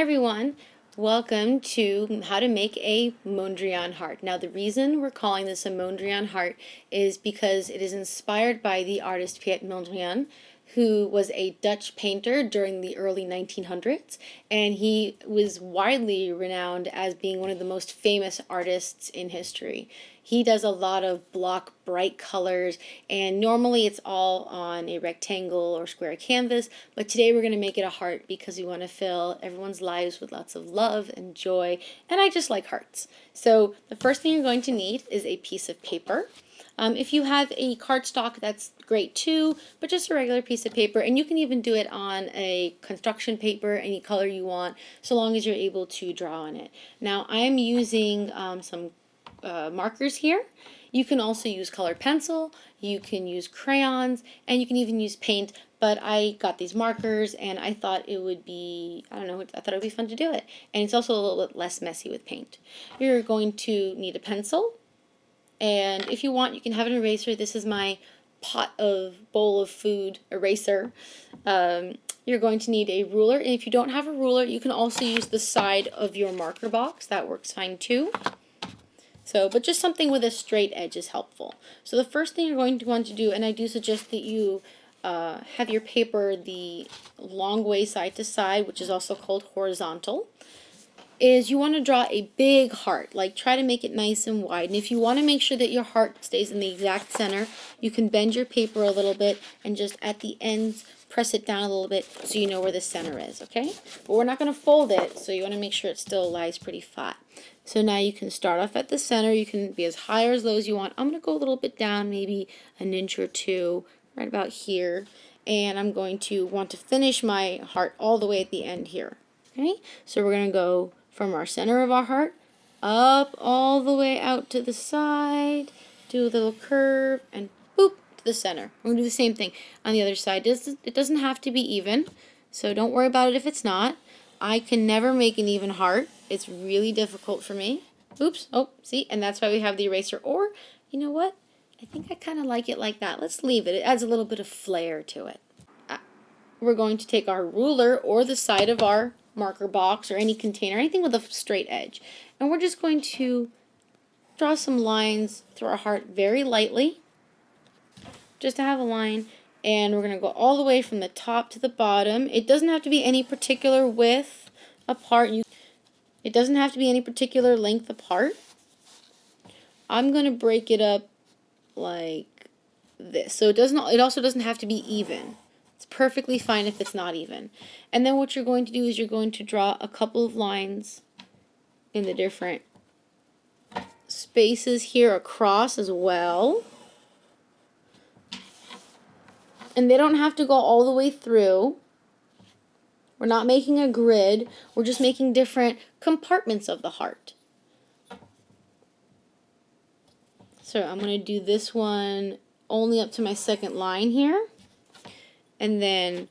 everyone, welcome to how to make a Mondrian heart. Now the reason we're calling this a Mondrian heart is because it is inspired by the artist Piet Mondrian, who was a Dutch painter during the early 1900s, and he was widely renowned as being one of the most famous artists in history. He does a lot of block bright colors, and normally it's all on a rectangle or square canvas, but today we're going to make it a heart because we want to fill everyone's lives with lots of love and joy, and I just like hearts. So the first thing you're going to need is a piece of paper. If you have a cardstock, that's great too, but just a regular piece of paper, and you can even do it on a construction paper, any color you want, so long as you're able to draw on it. Now I am using some markers here. You can also use colored pencil, you can use crayons, and you can even use paint, but I got these markers and I thought it would be, I thought it would be fun to do it. And it's also a little bit less messy with paint. You're going to need a pencil, and if you want, you can have an eraser. This is my bowl of food eraser. You're going to need a ruler, and if you don't have a ruler, you can also use the side of your marker box. That works fine too. But just something with a straight edge is helpful. So the first thing you're going to want to do, and I do suggest that you have your paper the long way side to side, which is also called horizontal, is you want to draw a big heart. Like, try to make it nice and wide. And if you want to make sure that your heart stays in the exact center, you can bend your paper a little bit and just at the ends press it down a little bit so you know where the center is, okay? But we're not going to fold it, so you want to make sure it still lies pretty flat. So now you can start off at the center. You can be as high or as low as you want. I'm going to go a little bit down, maybe an inch or two, right about here. And I'm going to want to finish my heart all the way at the end here. Okay? So we're going to go from our center of our heart up all the way out to the side, do a little curve, and boop, to the center. We're going to do the same thing on the other side. It doesn't have to be even, so don't worry about it if it's not. I can never make an even heart. It's really difficult for me. Oops. Oh, see? And that's why we have the eraser. Or, you know what? I think I kind of like it like that. Let's leave it. It adds a little bit of flair to it. We're going to take our ruler or the side of our marker box or any container, anything with a straight edge, and we're just going to draw some lines through our heart very lightly, just to have a line. And we're going to go all the way from the top to the bottom. It doesn't have to be any particular width apart. It doesn't have to be any particular length apart. I'm going to break it up like this. So it also doesn't have to be even. It's perfectly fine if it's not even. And then what you're going to do is you're going to draw a couple of lines in the different spaces here across as well. And they don't have to go all the way through. We're not making a grid. We're just making different compartments of the heart. So I'm going to do this one only up to my second line here. And then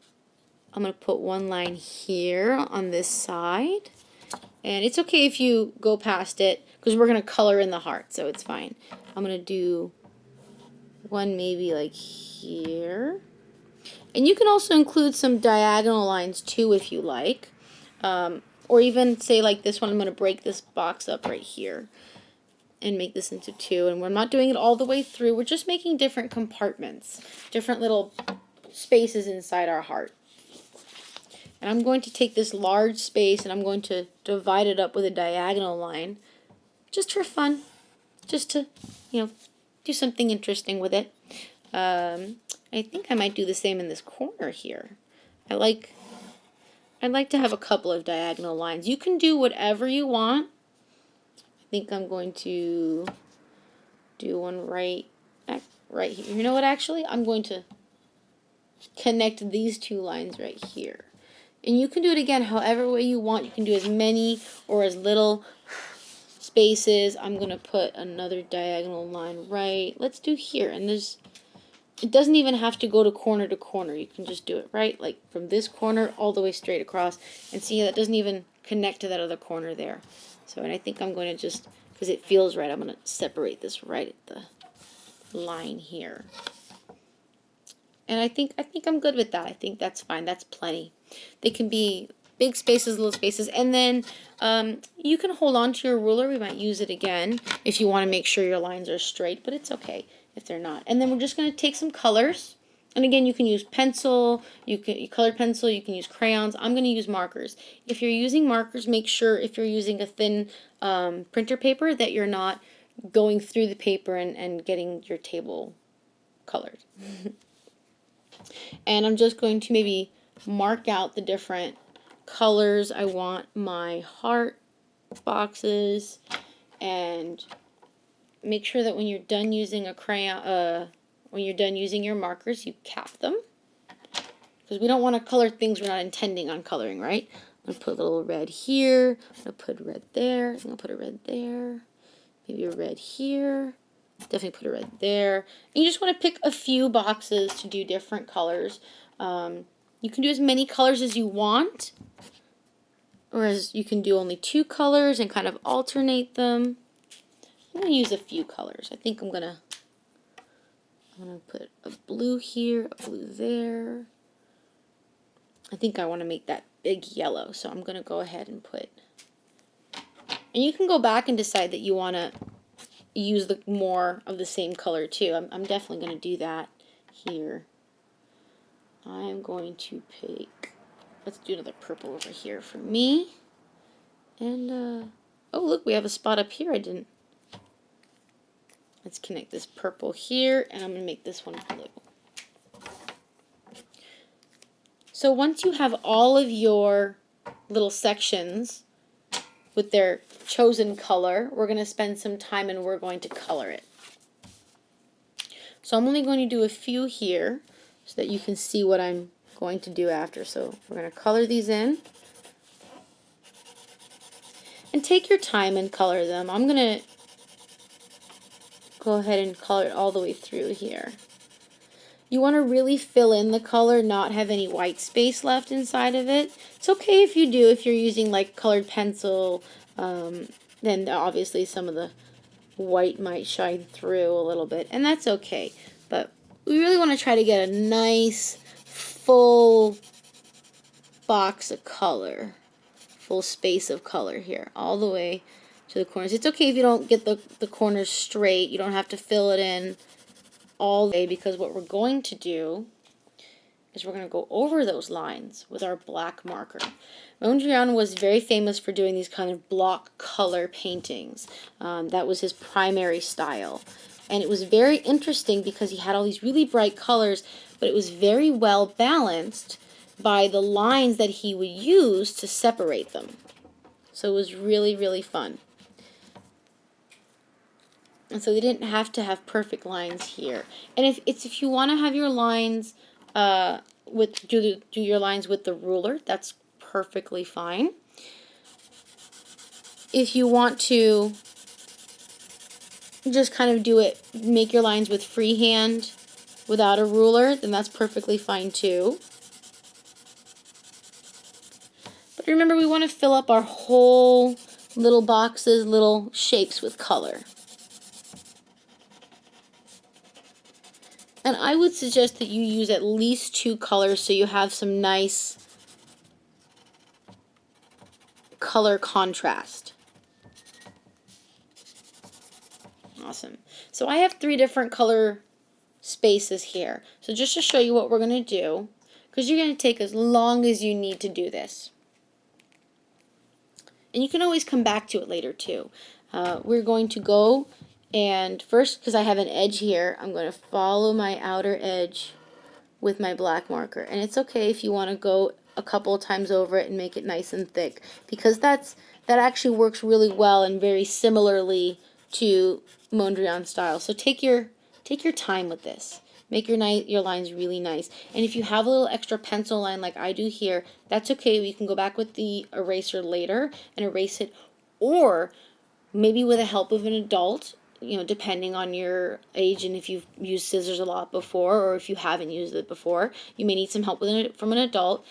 I'm going to put one line here on this side. And it's okay if you go past it because we're going to color in the heart, so it's fine. I'm going to do one maybe like here. And you can also include some diagonal lines too if you like. Or even say like this one, I'm going to break this box up right here and make this into two. And we're not doing it all the way through. We're just making different compartments, different little spaces inside our heart. And I'm going to take this large space and I'm going to divide it up with a diagonal line just for fun, just to, do something interesting with it. I think I might do the same in this corner here. I'd like to have a couple of diagonal lines. You can do whatever you want. I think I'm going to do one right here. You know what, actually? I'm going to connect these two lines right here. And you can do it again however way you want. You can do as many or as little spaces. I'm going to put another diagonal line right. Let's do here. And it doesn't even have to go to corner. You can just do it right, like from this corner all the way straight across. And see, that doesn't even connect to that other corner there. So, and I think I'm going to just, because it feels right, I'm going to separate this right at the line here. And I think I'm good with that. I think that's fine. That's plenty. They can be big spaces, little spaces, and then you can hold on to your ruler. We might use it again if you want to make sure your lines are straight, but it's okay if they're not. And then we're just going to take some colors. And again, you can use pencil, colored pencil, you can use crayons. I'm going to use markers. If you're using markers, make sure if you're using a thin printer paper that you're not going through the paper and getting your table colored. And I'm just going to maybe mark out the different colors I want my heart boxes, and make sure that when you're done using a crayon, when you're done using your markers, you cap them, because we don't want to color things we're not intending on coloring, right? I'm going to put a little red here, I'm going to put red there, I'm going to put a red there, maybe a red here, definitely put a red there. And you just want to pick a few boxes to do different colors. You can do as many colors as you want, or as you can do only 2 colors and kind of alternate them. I'm going to use a few colors. I think I'm going to put a blue here, a blue there. I think I want to make that big yellow, so I'm going to go ahead and put. And you can go back and decide that you want to use more of the same color too. I'm definitely going to do that here. I'm going to pick, let's do another purple over here for me. And, oh look, we have a spot up here I didn't. Let's connect this purple here, and I'm going to make this one blue. So once you have all of your little sections with their chosen color, we're going to spend some time and we're going to color it. So I'm only going to do a few here so that you can see what I'm going to do after. So we're going to color these in. And take your time and color them. I'm going to go ahead and color it all the way through here. You want to really fill in the color, not have any white space left inside of it. It's okay if you do, if you're using like colored pencil, then obviously some of the white might shine through a little bit, and that's okay. But we really want to try to get a nice full box of color, full space of color here, all the way to the corners. It's okay if you don't get the corners straight. You don't have to fill it in all the way, because what we're going to do is we're going to go over those lines with our black marker. Mondrian was very famous for doing these kind of block color paintings. That was his primary style. And it was very interesting because he had all these really bright colors, but it was very well balanced by the lines that he would use to separate them. So it was really, really fun. And so they didn't have to have perfect lines here. And if you want to have your lines do your lines with the ruler, that's perfectly fine. If you want to just kind of make your lines with freehand without a ruler, then that's perfectly fine too. But remember, we want to fill up our whole little boxes, little shapes with color. And I would suggest that you use at least 2 colors so you have some nice color contrast. Awesome. So I have 3 different color spaces here. So just to show you what we're going to do, because you're going to take as long as you need to do this. And you can always come back to it later too. We're going to go, and first, because I have an edge here, I'm going to follow my outer edge with my black marker. And it's okay if you want to go a couple of times over it and make it nice and thick, because that actually works really well and very similarly to Mondrian style. So take your time with this. Make your lines really nice. And if you have a little extra pencil line like I do here, that's okay. We can go back with the eraser later and erase it, or maybe with the help of an adult, depending on your age and if you've used scissors a lot before or if you haven't used it before, you may need some help from an adult.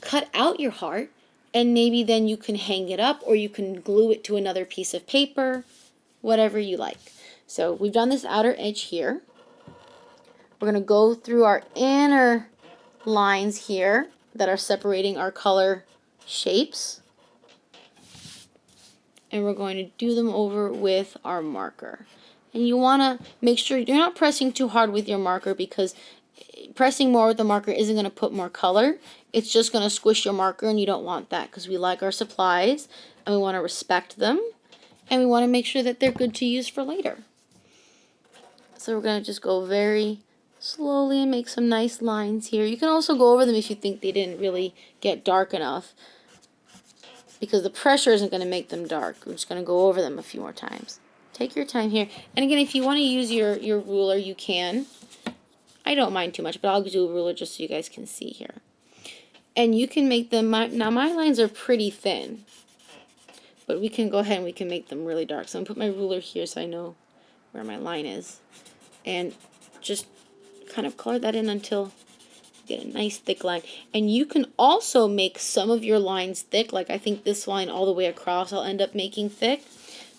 Cut out your heart, and maybe then you can hang it up, or you can glue it to another piece of paper, whatever you like. So we've done this outer edge here. We're going to go through our inner lines here that are separating our color shapes. And we're going to do them over with our marker. And you want to make sure you're not pressing too hard with your marker, because pressing more with the marker isn't going to put more color. It's just going to squish your marker, and you don't want that, because we like our supplies and we want to respect them, and we want to make sure that they're good to use for later. So we're going to just go very slowly and make some nice lines here. You can also go over them if you think they didn't really get dark enough, because the pressure isn't going to make them dark. We're just going to go over them a few more times. Take your time here. And again, if you want to use your ruler, you can. I don't mind too much, but I'll do a ruler just so you guys can see here. And you can make them, now my lines are pretty thin, but we can go ahead and we can make them really dark. So I'm going to put my ruler here so I know where my line is. And just kind of color that in until you get a nice thick line. And you can also make some of your lines thick, like I think this line all the way across I'll end up making thick.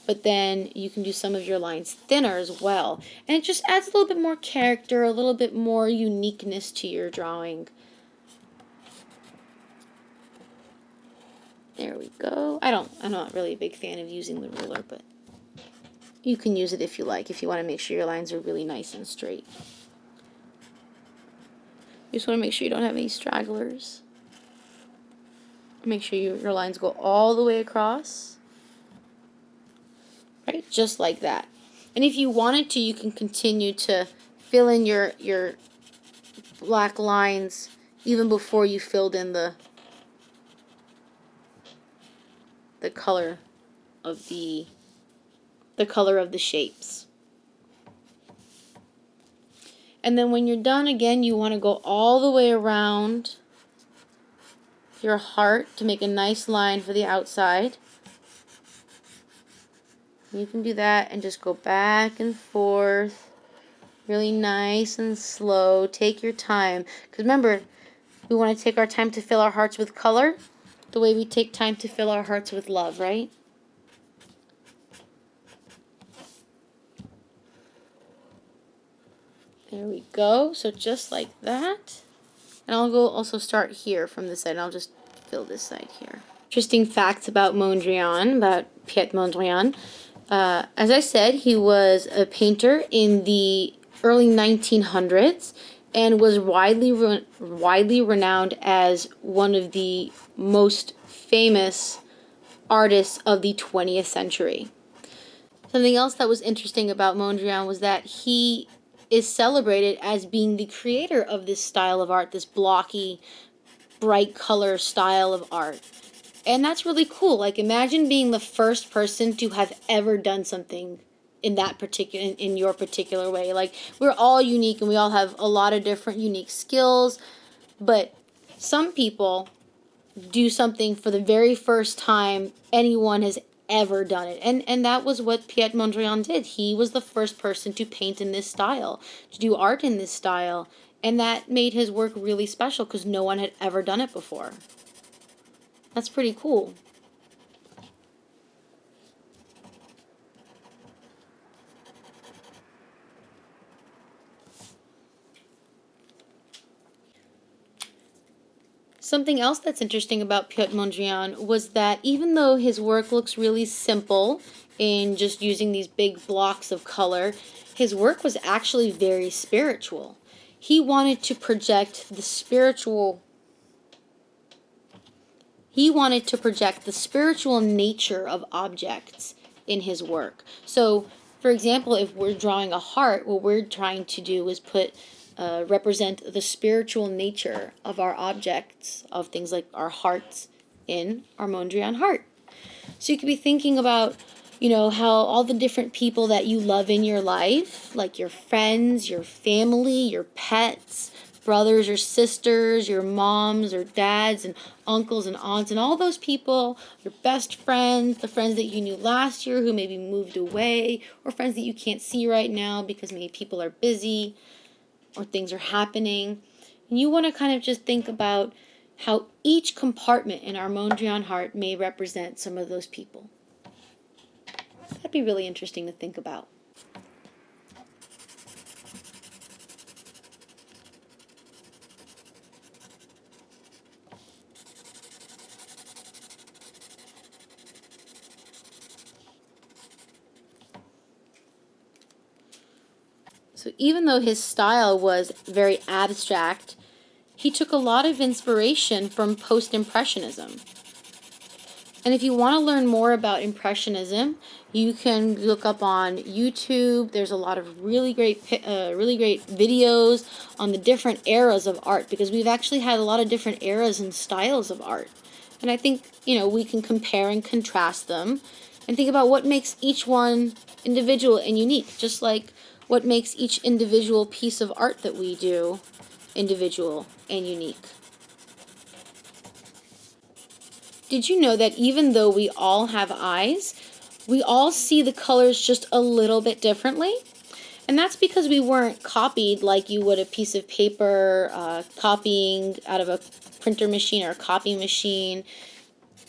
But then you can do some of your lines thinner as well. And it just adds a little bit more character, a little bit more uniqueness to your drawing. There we go. I'm not really a big fan of using the ruler, but you can use it if you like, if you want to make sure your lines are really nice and straight. You just want to make sure you don't have any stragglers. Make sure your lines go all the way across. Right, just like that. And if you wanted to, you can continue to fill in your black lines even before you filled in the color of the shapes. And then when you're done, again, you want to go all the way around your heart to make a nice line for the outside. You can do that and just go back and forth, really nice and slow. Take your time, because remember, we want to take our time to fill our hearts with color the way we take time to fill our hearts with love, right? There we go. So just like that. And I'll go also start here from this side, and I'll just fill this side here. Interesting facts about Mondrian, about Piet Mondrian. As I said, he was a painter in the early 1900s and was widely renowned as one of the most famous artists of the 20th century. Something else that was interesting about Mondrian was that he is celebrated as being the creator of this style of art, this blocky, bright color style of art. And that's really cool. Like, imagine being the first person to have ever done something in that particular, in your particular way. Like, we're all unique and we all have a lot of different unique skills, but some people do something for the very first time anyone has ever done it. And that was what Piet Mondrian did. He was the first person to paint in this style, to do art in this style, and that made his work really special because no one had ever done it before. That's pretty cool. Something else that's interesting about Piet Mondrian was that even though his work looks really simple in just using these big blocks of color, his work was actually very spiritual. He wanted to project the spiritual nature of objects in his work. So, for example, if we're drawing a heart, what we're trying to do is represent the spiritual nature of our objects, of things like our hearts in our Mondrian heart. So you could be thinking about, how all the different people that you love in your life, like your friends, your family, your pets, brothers or sisters, your moms or dads and uncles and aunts, and all those people, your best friends, the friends that you knew last year who maybe moved away, or friends that you can't see right now because maybe people are busy or things are happening. And you want to kind of just think about how each compartment in our Mondrian heart may represent some of those people. That'd be really interesting to think about. So even though his style was very abstract, he took a lot of inspiration from post-impressionism. And if you want to learn more about Impressionism, you can look up on YouTube. There's a lot of really great videos on the different eras of art, because we've actually had a lot of different eras and styles of art. And I think, we can compare and contrast them and think about what makes each one individual and unique, just like what makes each individual piece of art that we do individual and unique. Did you know that even though we all have eyes, we all see the colors just a little bit differently? And that's because we weren't copied like you would a piece of paper, copying out of a printer machine or a copy machine.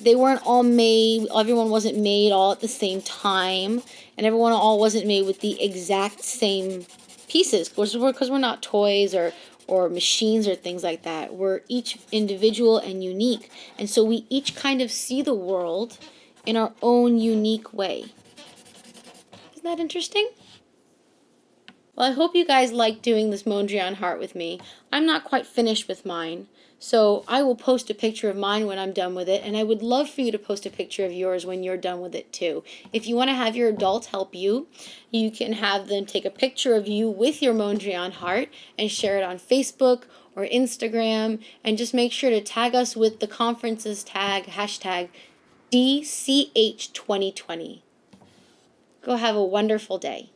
They weren't all made, everyone wasn't made all at the same time, and everyone all wasn't made with the exact same pieces, because we're not toys or machines or things like that. We're each individual and unique, and so we each kind of see the world in our own unique way. Isn't that interesting? Well, I hope you guys like doing this Mondrian heart with me. I'm not quite finished with mine, so I will post a picture of mine when I'm done with it, and I would love for you to post a picture of yours when you're done with it too. If you want to have your adult help you, you can have them take a picture of you with your Mondrian heart and share it on Facebook or Instagram, and just make sure to tag us with the conference's tag, hashtag DCH2020. Go have a wonderful day.